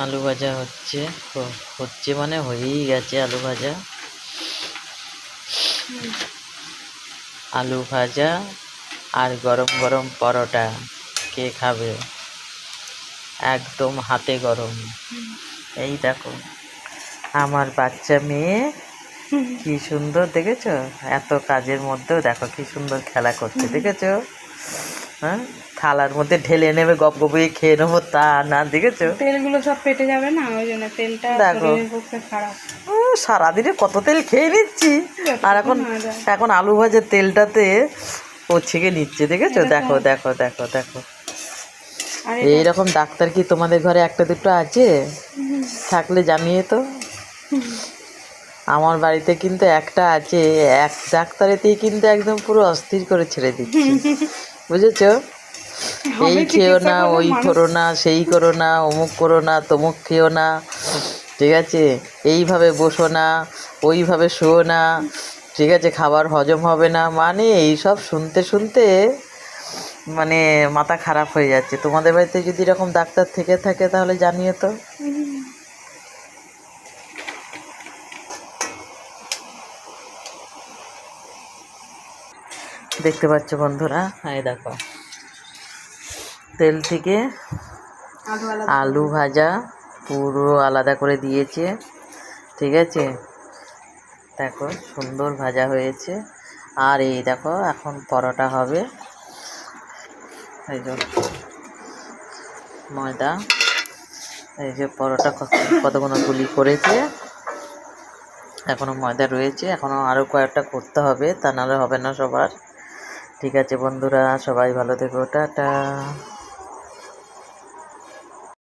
আলু ভাজা হচ্ছে, হচ্ছে মানে হয়েই গেছে আলু ভাজা। আলু ভাজা আর গরম গরম পরোটা, কে খাবে? একদম হাতে গরম। এই দেখো আমার বাচ্চা মেয়ে কি সুন্দর, দেখেছো? এত কাজের মধ্যেও দেখো কি সুন্দর খেলা করছে, দেখেছো? হ্যাঁ, থালার মধ্যে ঢেলে নেবে, গপ গপিয়ে খেয়ে নেবো তা না, দেখেছো? তেলগুলো সব পেটে যাবে না, ওই জন্য তেলটা দেখো শরীরের পক্ষে খারাপ। সারাদিনে কত তেল খেয়ে নিচ্ছি, আর এখন এখন আলু ভাজার তেলটাতে ও ছেঁকে নিচ্ছে, দেখেছো? দেখো দেখো দেখো দেখো, এইরকম ডাক্তার কি তোমাদের ঘরে একটা দুটো আছে? থাকলে জানিয়ে তো। আমার বাড়িতে কিন্তু একটা আছে, এক ডাক্তারেতেই কিন্তু একদম পুরো অস্থির করে ছেড়ে দিচ্ছে, বুঝেছো? এই খেও না, ওই করো না, সেই করো না, অমুক করো না, তমুক খেও না, ঠিক আছে? এইভাবে বসো না, ওইভাবে শোও না, ঠিক আছে? খাবার হজম হবে না, মানে এইসব শুনতে শুনতে মানে মাথা খারাপ হয়ে যাচ্ছে। তোমাদের বাড়িতে যদি এরকম ডাক্তার থেকে থাকে তাহলে জানিয়ে তো। দেখতে পাচ্ছ বন্ধুরা, এই দেখো তেল থেকে আলু ভাজা পুরো আলাদা করে দিয়েছে, ঠিক আছে? দেখো সুন্দর ভাজা হয়েছে। আর এই দেখো এখন পরোটা হবে, এই যে ময়দা, এই যে পরোটা কতগুলো গুলি করেছে, এখনও ময়দা রয়েছে, এখনও আরও কয়েকটা করতে হবে, তা নাহলে হবে না সবার। ঠিক আছে বন্ধুরা, সবাই ভালো থেকো, টাটা।